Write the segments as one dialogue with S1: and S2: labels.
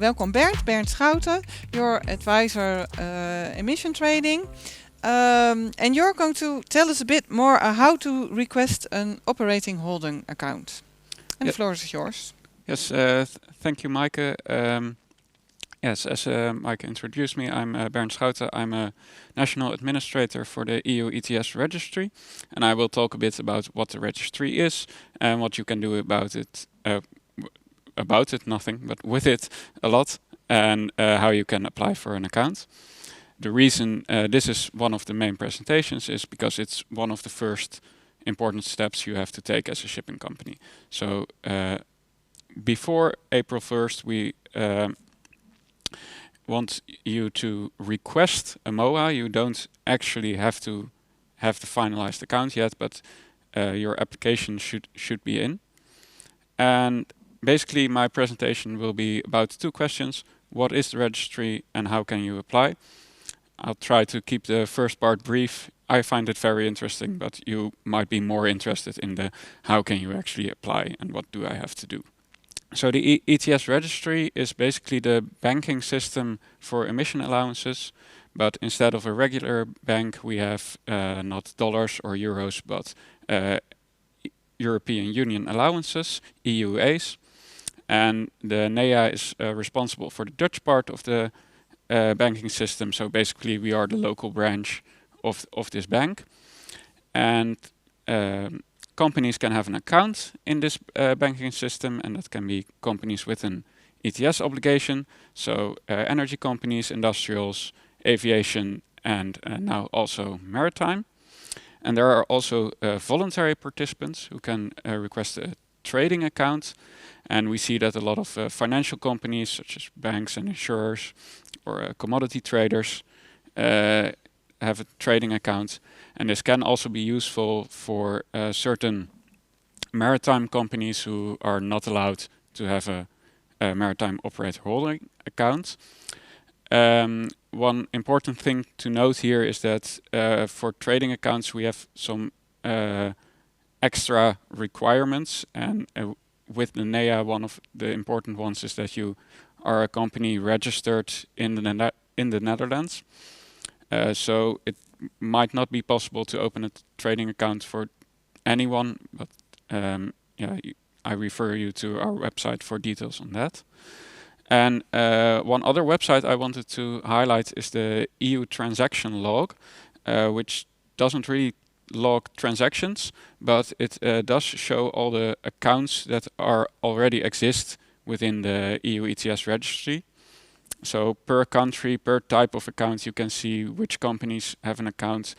S1: Welkom Bernd Schouten, your advisor emission trading. And you're going to tell us a bit more how to request an operating holding account. And the floor is yours.
S2: Yes, thank you, Maaike. Yes, as Maaike introduced me, I'm Bernd Schouten. I'm a national administrator for the EU ETS registry, and I will talk a bit about what the registry is and what you can do about it. Nothing, but with it a lot, and how you can apply for an account. The reason this is one of the main presentations is because it's one of the first important steps you have to take as a shipping company. So before April 1st, we want you to request a MOHA. You don't actually have to have the finalized account yet, but your application should be in. And basically my presentation will be about two questions. What is the registry and how can you apply? I'll try to keep the first part brief. I find it very interesting, but you might be more interested in the how can you actually apply and what do I have to do. So the ETS registry is basically the banking system for emission allowances, but instead of a regular bank, we have not dollars or euros, but European Union allowances, EUAs. And the NEa is responsible for the Dutch part of the banking system. So basically we are the local branch of this bank. And companies can have an account in this banking system, and that can be companies with an ETS obligation. So energy companies, industrials, aviation, and now also maritime. And there are also voluntary participants who can request a trading account. And we see that a lot of financial companies, such as banks and insurers or commodity traders, have a trading account. And this can also be useful for certain maritime companies who are not allowed to have a maritime operator holding account. One important thing to note here is that for trading accounts we have some extra requirements, and with the NEa, one of the important ones is that you are a company registered in the Netherlands. So it might not be possible to open a trading account for anyone, but I refer you to our website for details on that. And one other website I wanted to highlight is the EU transaction log, which doesn't really log transactions, but it does show all the accounts that are already exist within the EU ETS registry. So per country, per type of account, you can see which companies have an account.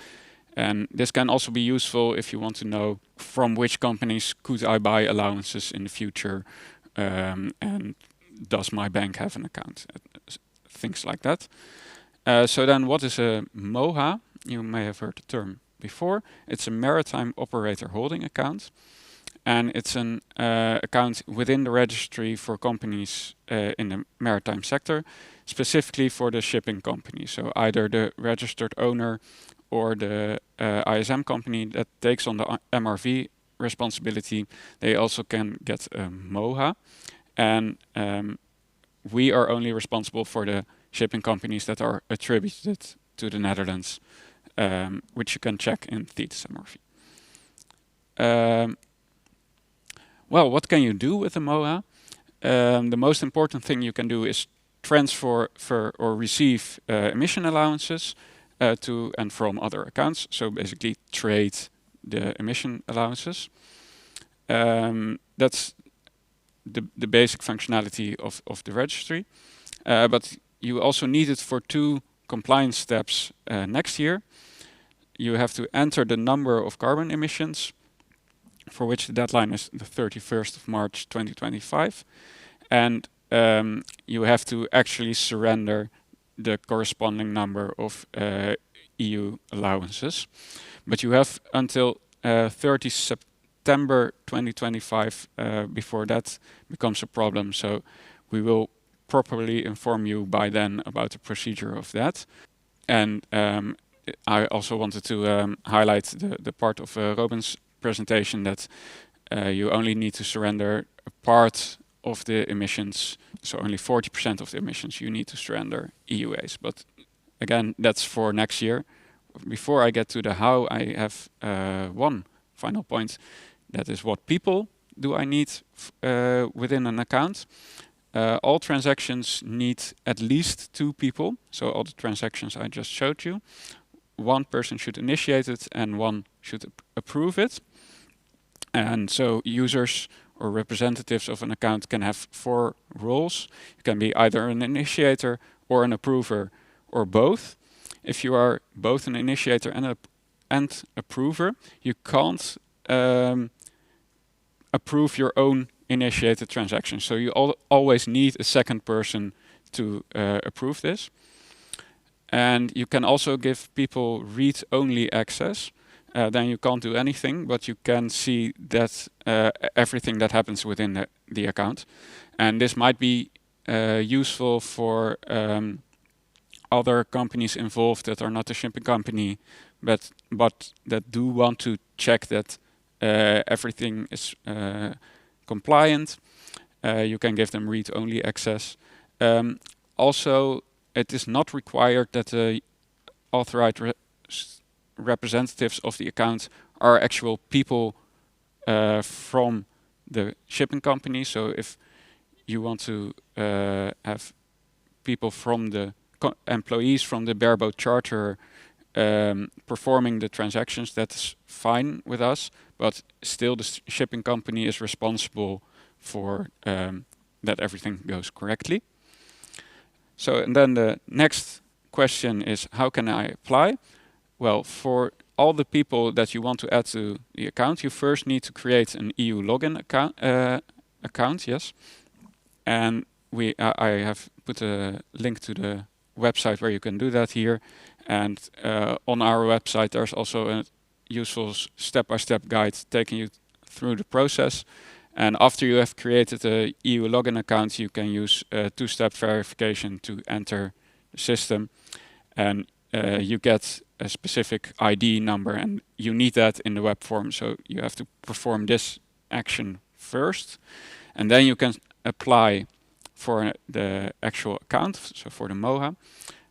S2: And this can also be useful if you want to know from which companies could I buy allowances in the future, and does my bank have an account, things like that. So then what is a MOHA? You may have heard the term before. It's a maritime operator holding account. And it's an account within the registry for companies in the maritime sector, specifically for the shipping company. So either the registered owner or the ISM company that takes on the MRV responsibility, they also can get a MOHA. And we are only responsible for the shipping companies that are attributed to the Netherlands, which you can check in ETS MRV. Well, what can you do with a MOHA? The most important thing you can do is transfer or receive emission allowances to and from other accounts. So basically trade the emission allowances. That's the basic functionality of the registry. But you also need it for two compliance steps next year. You have to enter the number of carbon emissions, for which the deadline is the 31st of March 2025. And you have to actually surrender the corresponding number of EU allowances. But you have until 30 September 2025 before that becomes a problem. So we will properly inform you by then about the procedure of that. And I also wanted to highlight the part of Robin's presentation that you only need to surrender a part of the emissions, so only 40% of the emissions you need to steer under EUAs. But again, that's for next year. Before I get to the how, I have one final point. That is, what people do I need within an account? All transactions need at least 2 people. So all the transactions I just showed you. 1 person should initiate it and 1 should approve it. And so users or representatives of an account can have 4 roles. You can be either an initiator or an approver or both. If you are both an initiator and approver, you can't approve your own initiated transaction. So you always need a second person to approve this. And you can also give people read-only access. Then you can't do anything, but you can see that everything that happens within the account. And this might be useful for other companies involved that are not a shipping company, but that do want to check that everything is compliant. You can give them read-only access. Also, it is not required that the authorized representatives of the account are actual people from the shipping company. So if you want to have people from the employees from the bareboat charter performing the transactions, that's fine with us, but still the shipping company is responsible for that everything goes correctly. So, and then the next question is, how can I apply? Well, for all the people that you want to add to the account, you first need to create an EU login account, yes. And I have put a link to the website where you can do that here. And on our website, there's also a useful step-by-step guide taking you through the process. And after you have created a EU login account, you can use two-step verification to enter the system. And you get a specific ID number, and you need that in the web form. So you have to perform this action first. And then you can apply for the actual account, so for the MOHA.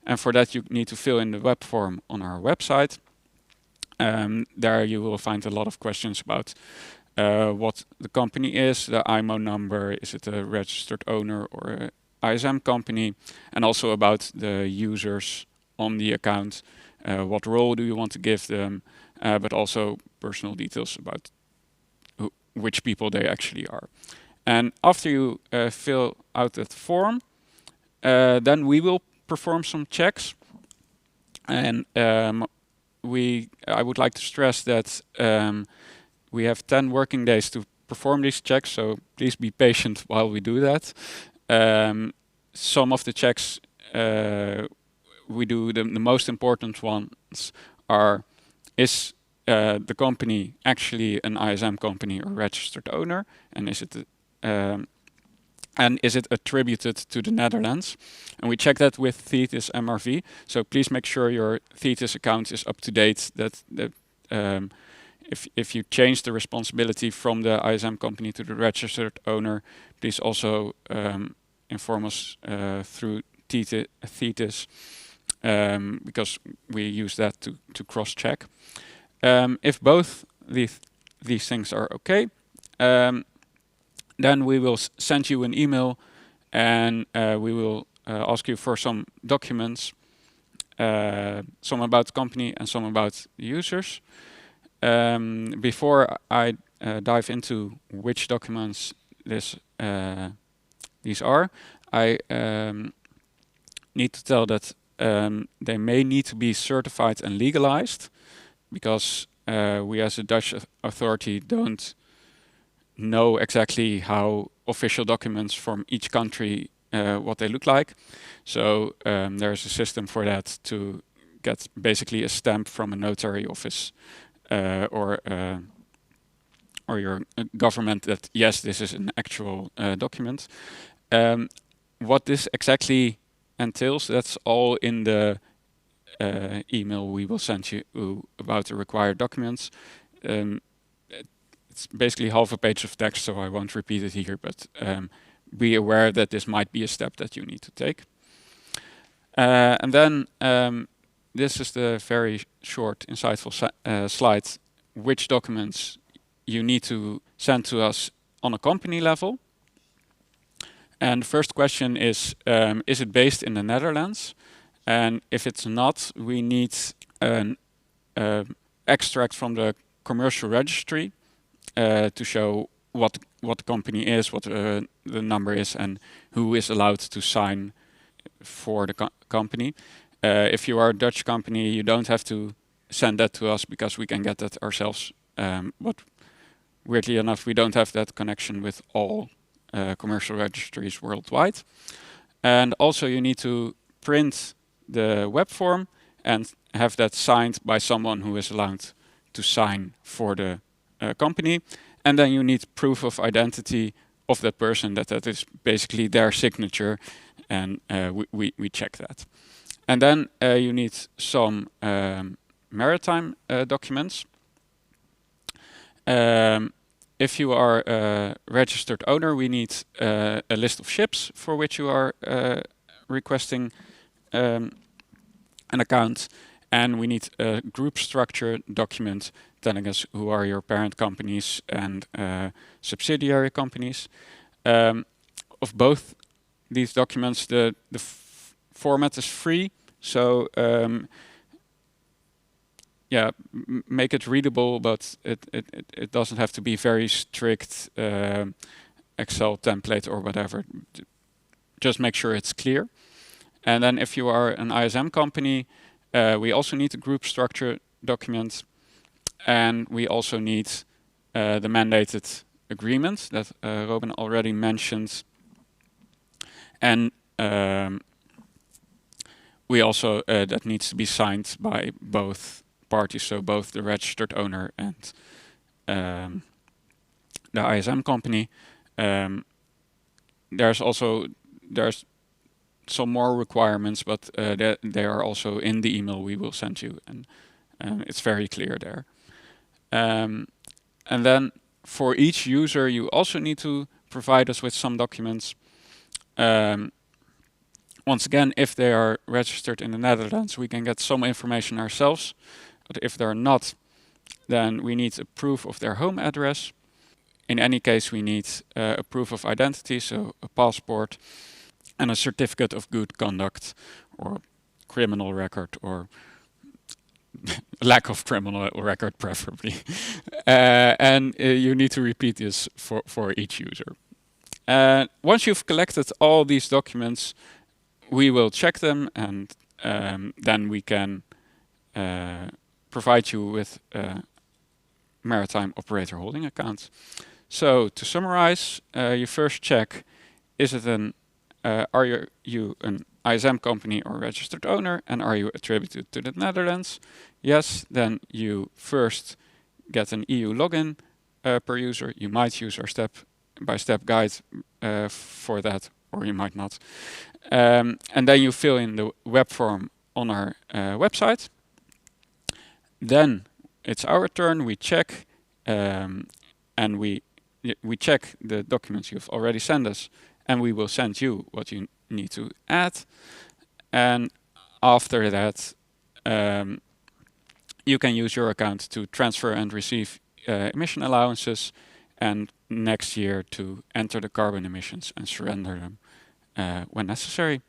S2: And for that, you need to fill in the web form on our website. There you will find a lot of questions about what the company is, the IMO number, is it a registered owner or a ISM company, and also about the users on the account, what role do you want to give them, but also personal details about which people they actually are. And after you fill out that form, then we will perform some checks. And I would like to stress that we have 10 working days to perform these checks, so please be patient while we do that. Some of the checks we do, the most important ones are, is the company actually an ISM company or registered owner, and is it attributed to the Netherlands? And we check that with Thetis MRV. So please make sure your Thetis account is up to date. That if you change the responsibility from the ISM company to the registered owner, please also inform us through Thetis, because we use that to cross-check. If both these things are okay, then we will send you an email, and we will ask you for some documents, some about the company and some about the users. Before I dive into which documents these are, I need to tell that they may need to be certified and legalized, because we as a Dutch authority don't know exactly how official documents from each country, what they look like. So there's a system for that, to get basically a stamp from a notary office or your government that yes, this is an actual document. What this exactly entails, that's all in the email we will send you about the required documents. It's basically half a page of text, so I won't repeat it here, but be aware that this might be a step that you need to take. And then this is the very short, insightful slide, which documents you need to send to us on a company level. And the first question is it based in the Netherlands? And if it's not, we need an extract from the commercial registry to show what the company is, what the number is, and who is allowed to sign for the company. If you are a Dutch company, you don't have to send that to us because we can get that ourselves. But weirdly enough, we don't have that connection with all commercial registries worldwide. And also you need to print the web form and have that signed by someone who is allowed to sign for the company. And then you need proof of identity of that person, that is basically their signature, and we check that. And then you need some maritime documents. If you are a registered owner, we need a list of ships for which you are requesting an account, and we need a group structure document telling us who are your parent companies and subsidiary companies. Of both these documents, the format is free, so yeah, make it readable, but it doesn't have to be very strict Excel template or whatever. Just make sure it's clear. And then if you are an ISM company, we also need a group structure document, and we also need the mandated agreement that Robin already mentioned. And we also, that needs to be signed by both parties, so both the registered owner and the ISM company. There's some more requirements, but they are also in the email we will send you, and it's very clear there. And then for each user, you also need to provide us with some documents. Once again, if they are registered in the Netherlands, we can get some information ourselves. But if they're not, then we need a proof of their home address. In any case, we need a proof of identity, so a passport, and a certificate of good conduct, or criminal record, or lack of criminal record preferably. And you need to repeat this for each user. Once you've collected all these documents, we will check them, and then we can provide you with a maritime operator holding account. So to summarize, you first check, are you an ISM company or registered owner, and are you attributed to the Netherlands? Yes, then you first get an EU login per user. You might use our step-by-step guide for that, or you might not. And then you fill in the web form on our website. Then it's our turn. We check, and we check the documents you've already sent us, and we will send you what you need to add. And after that, you can use your account to transfer and receive emission allowances, and next year to enter the carbon emissions and surrender them when necessary.